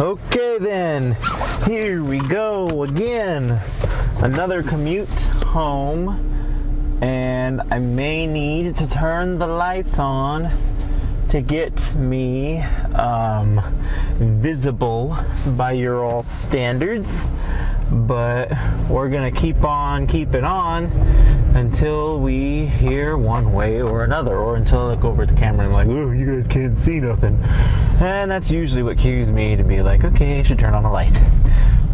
Okay then, here we go again. Another commute home, and I may need to turn the lights on to get me visible by your all standards, but we're gonna keep on keeping on until we hear one way or another, or until I look over at the camera and I'm like, oh, you guys can't see nothing. And that's usually what cues me to be like, okay, I should turn on a light.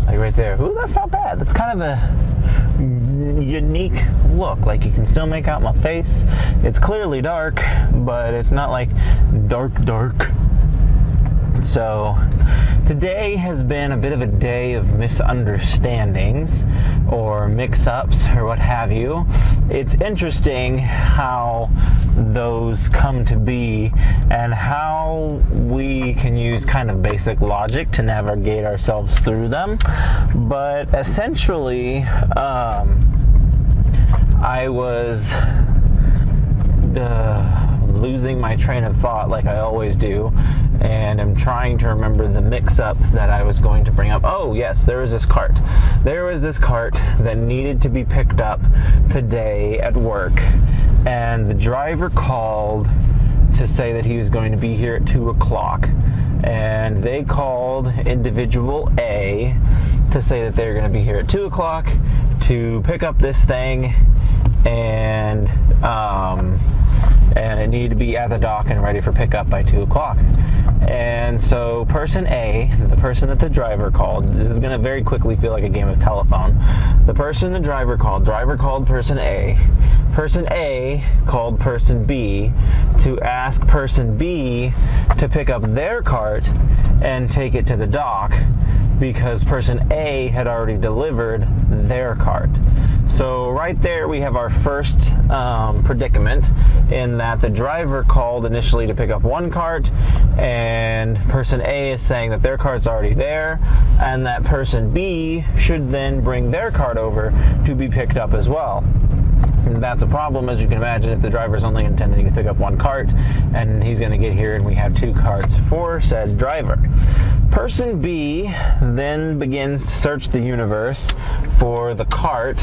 Like right there. Ooh, that's not bad. That's kind of a unique look. Like you can still make out my face. It's clearly dark, but it's not like dark. So today has been a bit of a day of misunderstandings or mix-ups or what have you. It's interesting how those come to be and how we can use kind of basic logic to navigate ourselves through them. But essentially, I was losing my train of thought like I always do, and I'm trying to remember the mix-up that I was going to bring up. Oh yes, there was this cart. There was this cart that needed to be picked up today at work, and the driver called to say that he was going to be here at 2 o'clock, and they called individual A to say that they're going to be here at 2 o'clock to pick up this thing, and it needed to be at the dock and ready for pickup by 2 o'clock. And so person A, the person that the driver called, this is going to very quickly feel like a game of telephone. The driver called person A. Person A called person B to ask person B to pick up their cart and take it to the dock, because person A had already delivered their cart. So right there we have our first predicament, in that the driver called initially to pick up one cart, and person A is saying that their cart's already there, and that person B should then bring their cart over to be picked up as well. And that's a problem, as you can imagine, if the driver's only intending to pick up one cart and he's going to get here and we have two carts for said driver. Person B then begins to search the universe for the cart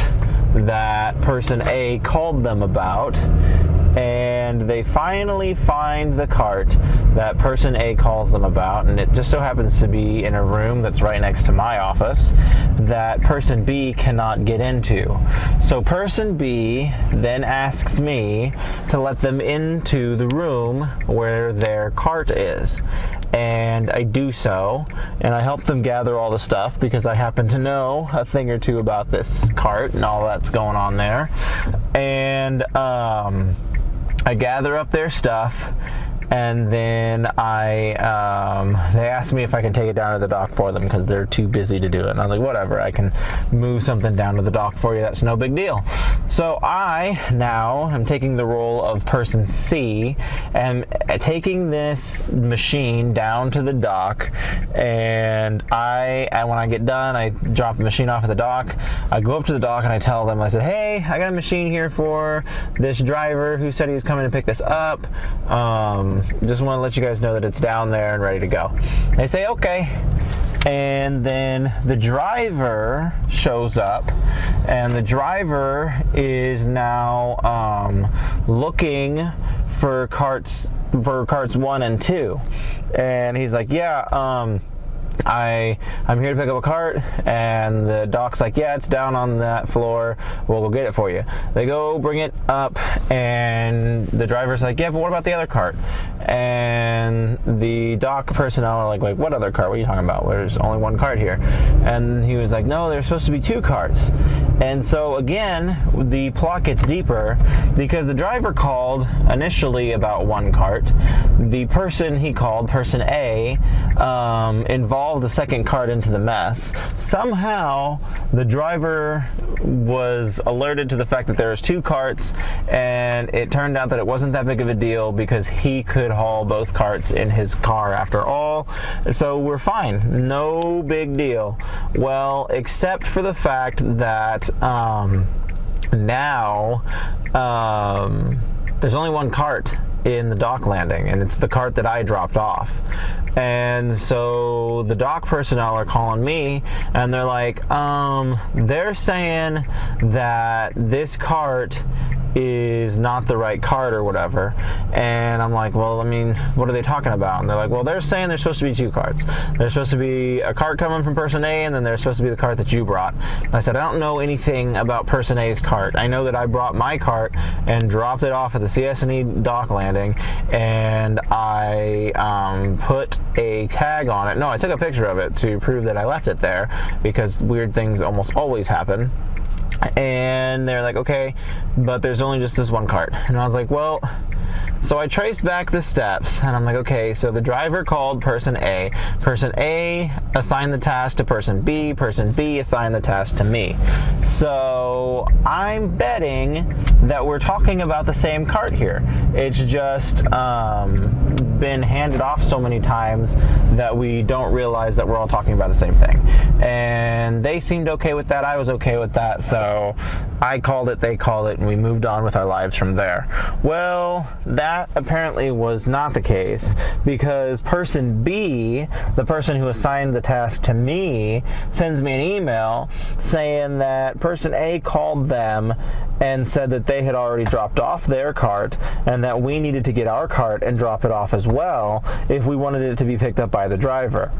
that person A called them about, and they finally find the cart that person A calls them about, and it just so happens to be in a room that's right next to my office that person B cannot get into. So person B then asks me to let them into the room where their cart is, and I do so, and I help them gather all the stuff because I happen to know a thing or two about this cart and all that's going on there. And I gather up their stuff, and then they asked me if I can take it down to the dock for them because they're too busy to do it. And I was like, whatever, I can move something down to the dock for you. That's no big deal. So I now am taking the role of person C and taking this machine down to the dock. And when I get done, I drop the machine off at the dock. I go up to the dock and I tell them, I said, hey, I got a machine here for this driver who said he was coming to pick this up. Just want to let you guys know that it's down there and ready to go. They say okay, and then the driver shows up, and the driver is now looking for carts 1 and 2, and he's like, yeah, I'm here to pick up a cart, and the doc's like, yeah, it's down on that floor, we'll go get it for you. They go bring it up, and the driver's like, yeah, but what about the other cart? And the dock personnel are like, wait, what other cart? What are you talking about? There's only one cart here. And he was like, no, there's supposed to be 2 carts. And so again, the plot gets deeper, because the driver called initially about 1 cart. The person he called, person A, involved a second cart into the mess. Somehow the driver was alerted to the fact that there was 2 carts, and it turned out that it wasn't that big of a deal because he could haul both carts in his car after all. So we're fine, no big deal. Well, except for the fact that now there's only 1 cart in the dock landing, and it's the cart that I dropped off. And so the dock personnel are calling me, and they're like, they're saying that this cart is not the right cart or whatever. And I'm like, well, I mean, what are they talking about? And they're like, well, they're saying there's supposed to be 2 carts. There's supposed to be a cart coming from person A, and then there's supposed to be the cart that you brought. And I said, I don't know anything about person A's cart. I know that I brought my cart and dropped it off at the CS&E dock landing, and I put a tag on it. No, I took a picture of it to prove that I left it there, because weird things almost always happen. And they're like, okay, but there's only just this 1 cart. And I was like, well, so I traced back the steps, and I'm like, okay, so the driver called person A assigned the task to person B assigned the task to me. So I'm betting that we're talking about the same cart here. It's just been handed off so many times that we don't realize that we're all talking about the same thing. And they seemed okay with that. I was okay with that. So I called it, they called it, and we moved on with our lives from there. Well, that apparently was not the case, because person B, the person who assigned the task to me, sends me an email saying that person A called them and said that they had already dropped off their cart, and that we needed to get our cart and drop it off as well if we wanted it to be picked up by the driver.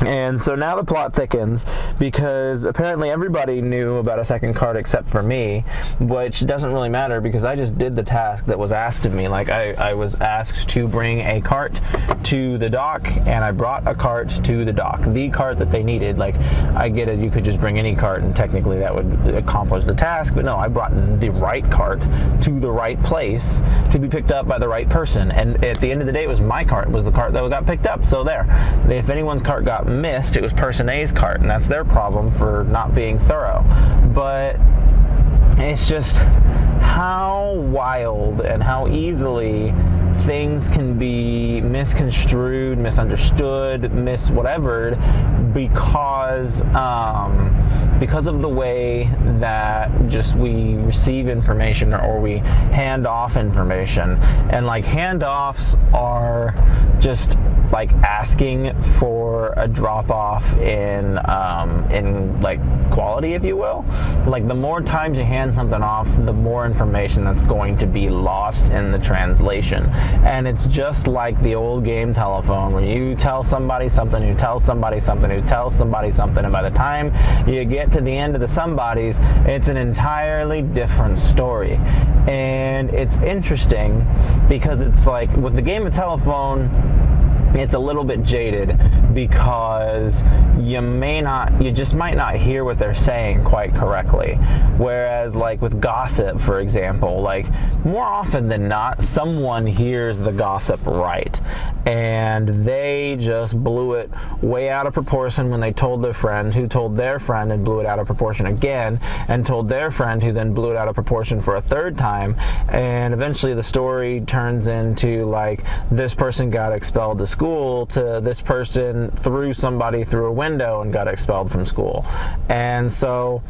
And so now the plot thickens, because apparently everybody knew about a second cart except for me, which doesn't really matter because I just did the task that was asked of me. Like I was asked to bring a cart to the dock, and I brought a cart to the dock, the cart that they needed. Like, I get it, you could just bring any cart and technically that would accomplish the task, but no, I brought the right cart to the right place to be picked up by the right person. And at the end of the day, it was my cart, it was the cart that got picked up. So there, if anyone's cart got missed, it was person A's cart, and that's their problem for not being thorough. But it's just how wild and how easily things can be misconstrued, misunderstood, whatevered, because of the way that just we receive information or we hand off information. And like, handoffs are just like asking for a drop off in like quality, if you will. Like, the more times you hand something off, the more information that's going to be lost in the translation. And it's just like the old game telephone, where you tell somebody something, who tells somebody something, who tells somebody something, and by the time you get to the end of the somebodies, it's an entirely different story. And it's interesting because it's like, with the game of telephone, it's a little bit jaded because you just might not hear what they're saying quite correctly. Whereas like with gossip, for example, like more often than not, someone hears the gossip right, and they just blew it way out of proportion when they told their friend, who told their friend and blew it out of proportion again, and told their friend, who then blew it out of proportion for a third time. And eventually the story turns into like, this person got expelled to school, to this person threw somebody through a window and got expelled from school. And so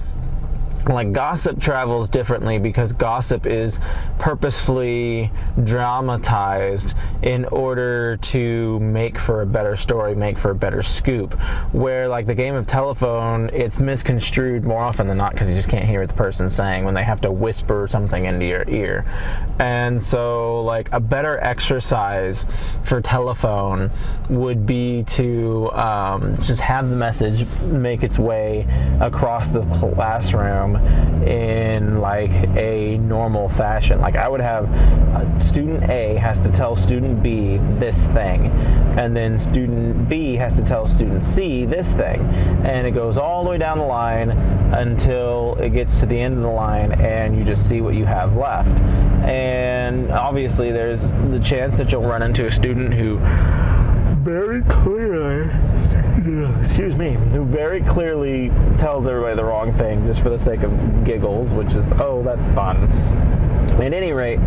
like, gossip travels differently because gossip is purposefully dramatized in order to make for a better story, make for a better scoop. Where like the game of telephone, it's misconstrued more often than not because you just can't hear what the person's saying when they have to whisper something into your ear. And so like, a better exercise for telephone would be to just have the message make its way across the classroom in like a normal fashion. Like, I would have student A has to tell student B this thing, and then student B has to tell student C this thing, and it goes all the way down the line until it gets to the end of the line and you just see what you have left. And obviously there's the chance that you'll run into a student who very clearly who very clearly tells everybody the wrong thing just for the sake of giggles, which is, oh, that's fun. At any rate,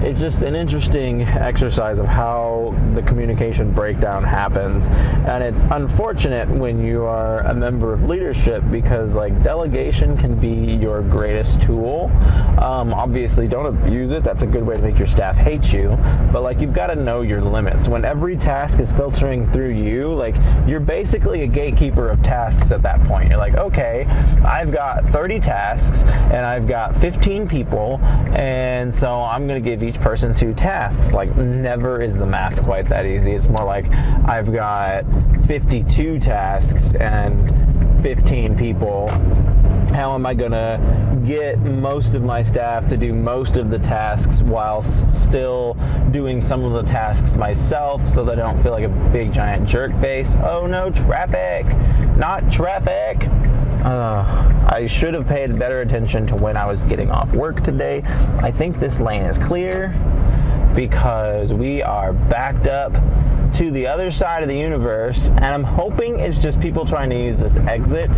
it's just an interesting exercise of how the communication breakdown happens. And it's unfortunate when you are a member of leadership, because like delegation can be your greatest tool. Obviously don't abuse it. That's a good way to make your staff hate you, but like you've got to know your limits. When every task is filtering through you, like you're basically a gatekeeper of tasks at that point. You're like, okay, I've got 30 tasks and I've got 15 people, and so I'm going to give each person 2 tasks. Like, never is the math quite that easy. It's more like I've got 52 tasks and 15 people. How am I going to get most of my staff to do most of the tasks while still doing some of the tasks myself, so that I don't feel like a big giant jerk face? Oh no, traffic! Not traffic! I should have paid better attention to when I was getting off work today. I think this lane is clear because we are backed up to the other side of the universe, and I'm hoping it's just people trying to use this exit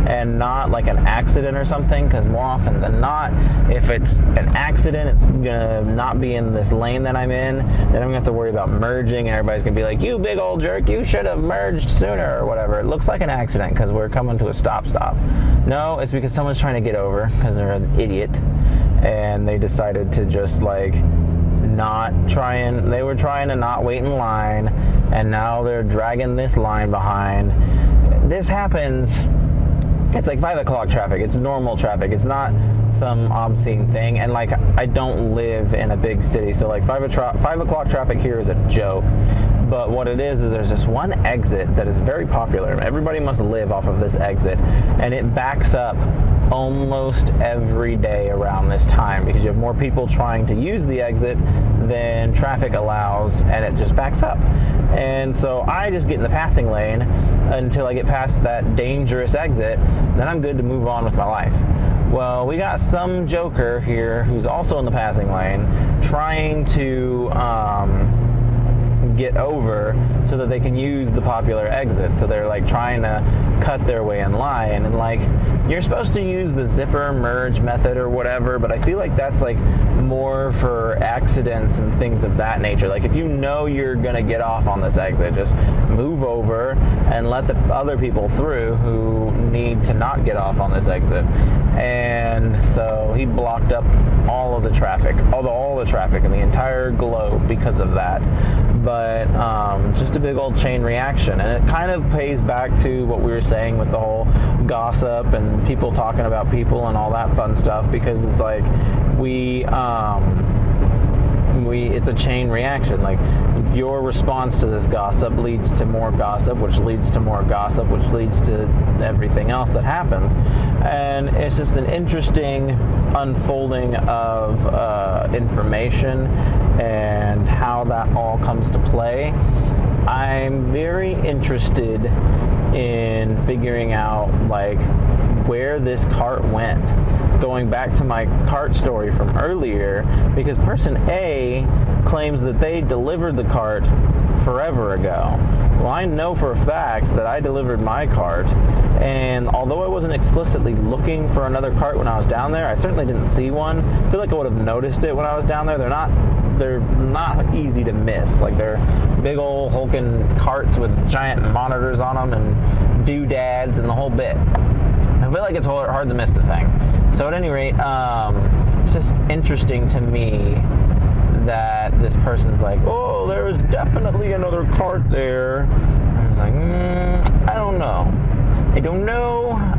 and not like an accident or something, because more often than not, if it's an accident, it's gonna not be in this lane that I'm in. Then I'm gonna have to worry about merging, and everybody's gonna be like, you big old jerk, you should have merged sooner, or whatever. It looks like an accident because we're coming to a stop. No, it's because someone's trying to get over because they're an idiot, and they decided to just like they were trying to not wait in line, and now they're dragging this line behind. This happens. It's like 5 o'clock traffic. It's normal traffic. It's not some obscene thing. And like, I don't live in a big city, so like 5 o'clock traffic here is a joke. But what it is there's this one exit that is very popular. Everybody must live off of this exit, and it backs up almost every day around this time because you have more people trying to use the exit than traffic allows, and it just backs up. And so I just get in the passing lane until I get past that dangerous exit, then I'm good to move on with my life. Well, we got some joker here who's also in the passing lane trying to get over so that they can use the popular exit. So they're like trying to cut their way in line, and like, you're supposed to use the zipper merge method or whatever, but I feel like that's like more for accidents and things of that nature. Like, if you know you're gonna get off on this exit, just move over and let the other people through who need to not get off on this exit. And so he blocked up all of the traffic, all the traffic in the entire globe because of that. But just a big old chain reaction, and it kind of pays back to what we were saying with the whole gossip and people talking about people and all that fun stuff, because it's like it's a chain reaction. Like, your response to this gossip leads to more gossip, which leads to more gossip, which leads to everything else that happens. And it's just an interesting unfolding of information and how that all comes to play. I'm very interested in figuring out like where this cart went, going back to my cart story from earlier, because person A claims that they delivered the cart forever ago. Well, I know for a fact that I delivered my cart, and although I wasn't explicitly looking for another cart when I was down there, I certainly didn't see one. I feel like I would have noticed it when I was down there. They're not easy to miss. Like, they're big old hulking carts with giant monitors on them and doodads and the whole bit. I feel like it's hard to miss the thing. So at any rate, it's just interesting to me that this person's like, oh, there was definitely another cart there. I was like, I don't know.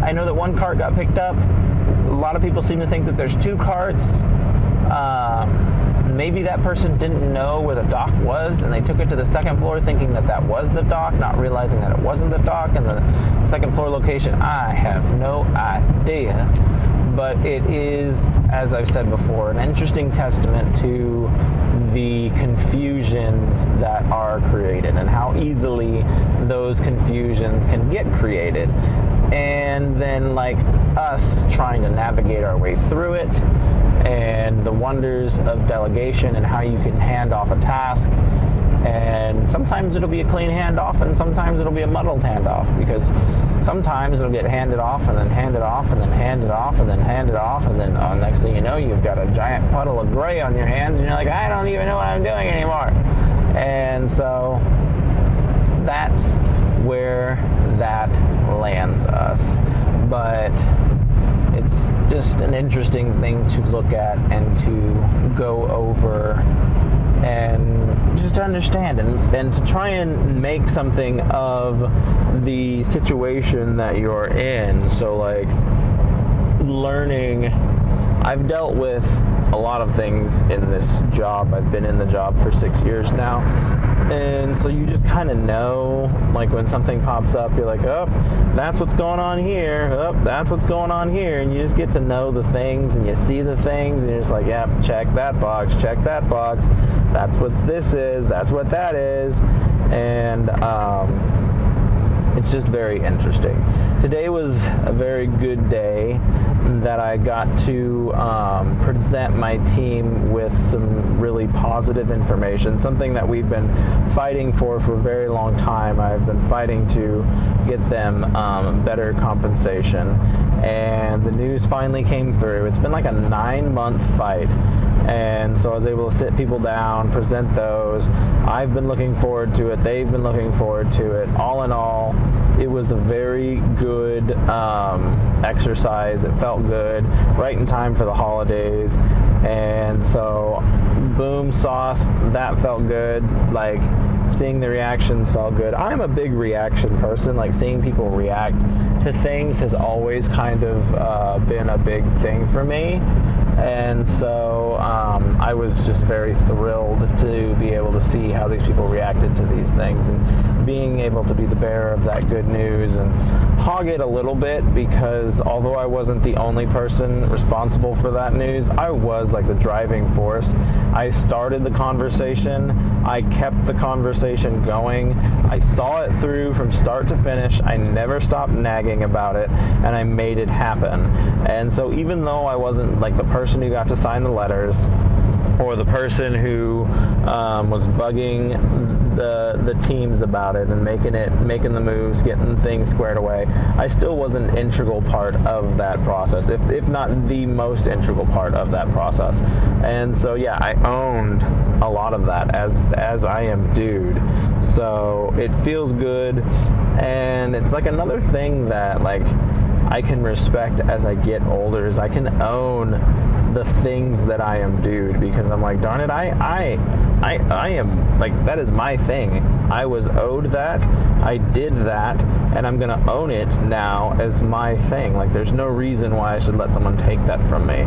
I know that one cart got picked up. A lot of people seem to think that there's 2 carts. Maybe that person didn't know where the dock was, and they took it to the 2nd floor thinking that that was the dock, not realizing that it wasn't the dock. And the 2nd floor location, I have no idea. But it is, as I've said before, an interesting testament to the confusions that are created and how easily those confusions can get created. And then, like, us trying to navigate our way through it, and the wonders of delegation and how you can hand off a task And sometimes it'll be a clean handoff, and sometimes it'll be a muddled handoff, because sometimes it'll get handed off and then handed off and then handed off and then handed off, and then next thing you know, you've got a giant puddle of gray on your hands, and you're like, I don't even know what I'm doing anymore. And so that's where that lands us. But it's just an interesting thing to look at and to go over and just to understand and to try and make something of the situation that you're in. So like learning, I've dealt with a lot of things in this job. I've been in the job for 6 years now. And so you just kind of know, like when something pops up, you're like, oh, that's what's going on here. Oh, that's what's going on here. And you just get to know the things, and you see the things, and you're just like, yep, check that box, check that box. That's what this is. That's what that is. And it's just very interesting. Today was a very good day that I got to present my team with some really positive information, something that we've been fighting for a very long time. I've been fighting to get them better compensation, and the news finally came through. It's been like a 9-month fight, and so I was able to sit people down, present those. I've been looking forward to it. They've been looking forward to it. All in all, it was a very good exercise. It felt good, right in time for the holidays. And so, boom, sauce, that felt good. Like, seeing the reactions felt good. I'm a big reaction person. Like, seeing people react to things has always kind of been a big thing for me. And so I was just very thrilled to be able to see how these people reacted to these things, and being able to be the bearer of that good news and hog it a little bit, because although I wasn't the only person responsible for that news, I was like the driving force. I started the conversation. I kept the conversation going. I saw it through from start to finish. I never stopped nagging about it, and I made it happen. And so even though I wasn't like the person who got to sign the letters, or the person who was bugging the teams about it and making the moves, getting things squared away, I still was an integral part of that process, if not the most integral part of that process. And so yeah, I owned a lot of that, as I am dude. So it feels good, and it's like another thing that like I can respect as I get older, is I can own the things that I am dude, because I'm like, darn it, I am like, that is my thing. I was owed that, I did that, and I'm gonna own it now as my thing. Like, there's no reason why I should let someone take that from me.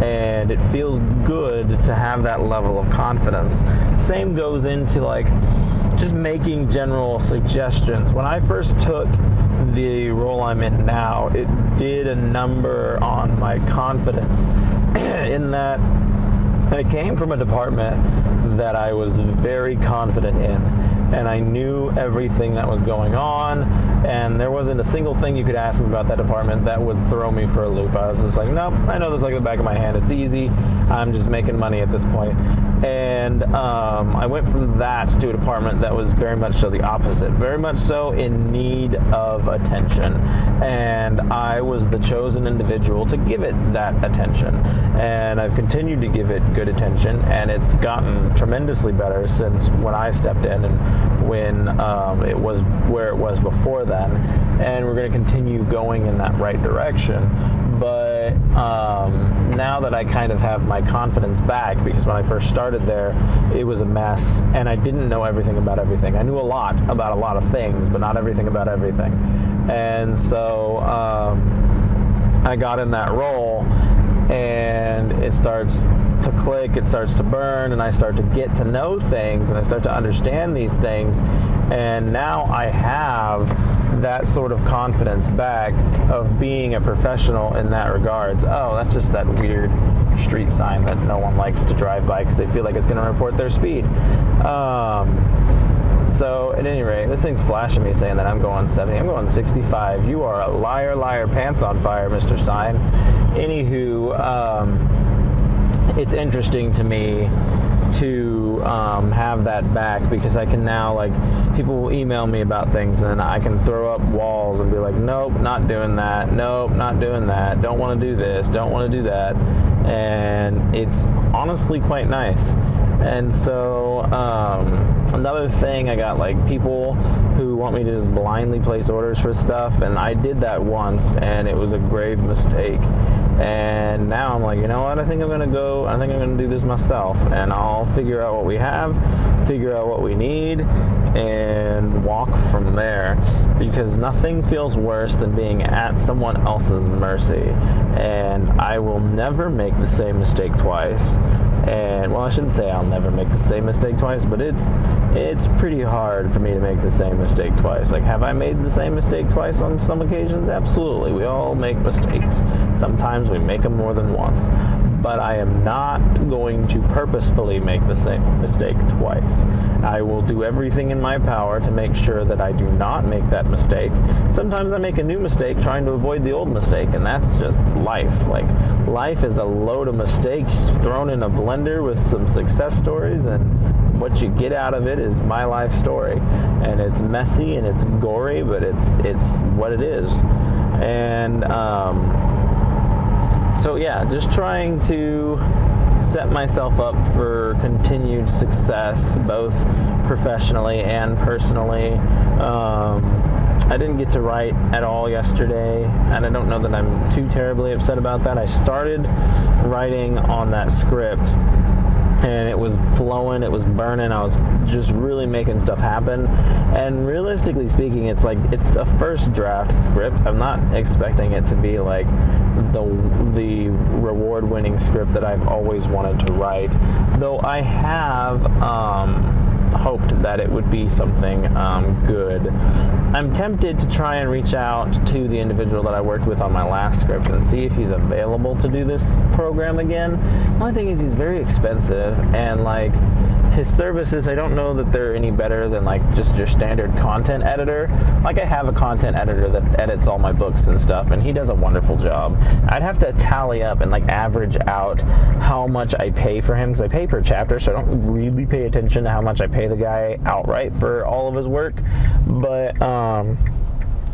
And it feels good to have that level of confidence. Same goes into like just making general suggestions. When I first took the role I'm in now, it did a number on my confidence in that I came from a department that I was very confident in, and I knew everything that was going on, and there wasn't a single thing you could ask me about that department that would throw me for a loop. I was just like, nope, I know this like the back of my hand. It's easy. I'm just making money at this point. And I went from that to a department that was very much so the opposite, very much so in need of attention. And I was the chosen individual to give it that attention. And I've continued to give it good attention, and it's gotten tremendously better since when I stepped in and when it was where it was before then. And we're going to continue going in that right direction. But now that I kind of have my confidence back, because when I first started there, it was a mess, and I didn't know everything about everything. I knew a lot about a lot of things, but not everything about everything. And so I got in that role, and it starts to click, it starts to burn, and I start to get to know things, and I start to understand these things. And now I have that sort of confidence back of being a professional in that regards. Oh, that's just that weird street sign that no one likes to drive by because they feel like it's going to report their speed. So at any rate, this thing's flashing me saying that I'm going 70. I'm going 65. You are a liar, liar, pants on fire, Mr. Sign. Anywho, it's interesting to me to to have that back, because I can now, like, people will email me about things and I can throw up walls and be like, nope, not doing that, nope, not doing that, don't want to do this, don't want to do that, and it's honestly quite nice. And so another thing, I got like people who want me to just blindly place orders for stuff, and I did that once and it was a grave mistake. And now I'm like, you know what, I think I'm gonna do this myself, and I'll figure out what we have, figure out what we need, and walk from there, because nothing feels worse than being at someone else's mercy. And I will never make the same mistake twice. And, well, I shouldn't say I'll never make the same mistake twice, but it's pretty hard for me to make the same mistake twice. Like, have I made the same mistake twice on some occasions? Absolutely. We all make mistakes. Sometimes we make them more than once. But I am not going to purposefully make the same mistake twice. I will do everything in my power to make sure that I do not make that mistake. Sometimes I make a new mistake trying to avoid the old mistake, and that's just life. Like, life is a load of mistakes thrown in a blender with some success stories, and what you get out of it is my life story. And it's messy and it's gory, but it's what it is. And so yeah, just trying to set myself up for continued success, both professionally and personally. I didn't get to write at all yesterday, and I don't know that I'm too terribly upset about that. I started writing on that script, and it was flowing, it was burning, I was just really making stuff happen. And realistically speaking, it's a first draft script. I'm not expecting it to be like the reward-winning script that I've always wanted to write, though I have hoped that it would be something good. I'm tempted to try and reach out to the individual that I worked with on my last script and see if he's available to do this program again. The only thing is, he's very expensive, and like, his services, I don't know that they're any better than like just your standard content editor. Like, I have a content editor that edits all my books and stuff, and he does a wonderful job. I'd have to tally up and like average out how much I pay for him, because I pay per chapter, so I don't really pay attention to how much I pay the guy outright for all of his work. But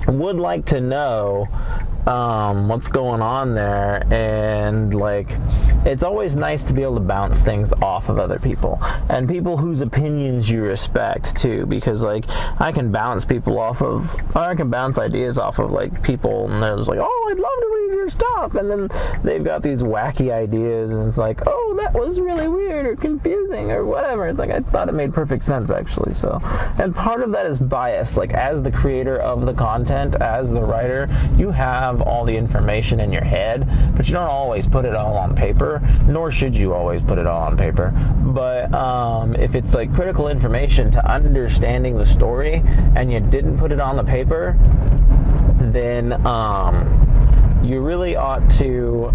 would like to know what's going on there. And like, it's always nice to be able to bounce things off of other people, and people whose opinions you respect too, because like, I can bounce ideas off of like people, and they're just like, oh, I'd love to read your stuff, and then they've got these wacky ideas, and it's like, oh, that was really weird or confusing or whatever. It's like, I thought it made perfect sense actually. So, and part of that is bias. Like, as the creator of the content, as the writer, you have all the information in your head, but you don't always put it all on paper, nor should you always put it all on paper. But if it's like critical information to understanding the story and you didn't put it on the paper, then you really ought to,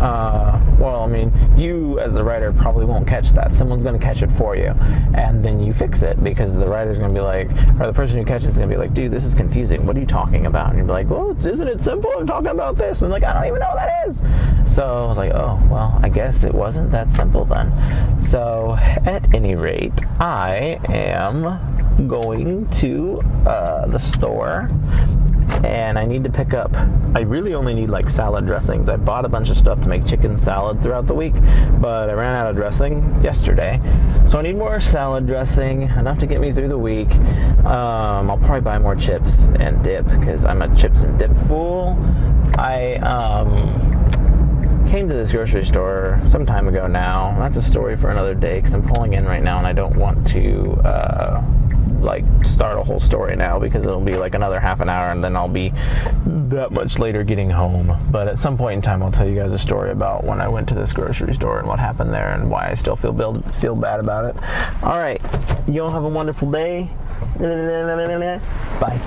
well, I mean, you as the writer probably won't catch that. Someone's going to catch it for you, and then you fix it, because the writer's going to be like, or the person who catches is going to be like, dude, this is confusing. What are you talking about? And you'll be like, well, isn't it simple? I'm talking about this. And like, I don't even know what that is. So I was like, oh, well, I guess it wasn't that simple then. So at any rate, I am going to the store, and I need to pick up, I really only need like salad dressings. I bought a bunch of stuff to make chicken salad throughout the week, but I ran out of dressing yesterday. So I need more salad dressing, enough to get me through the week. I'll probably buy more chips and dip, because I'm a chips and dip fool. I came to this grocery store some time ago now. That's a story for another day, because I'm pulling in right now and I don't want to like start a whole story now, because it'll be like another half an hour and then I'll be that much later getting home. But at some point in time, I'll tell you guys a story about when I went to this grocery store and what happened there and why I still feel bad about it. All right, you all have a wonderful day. Bye.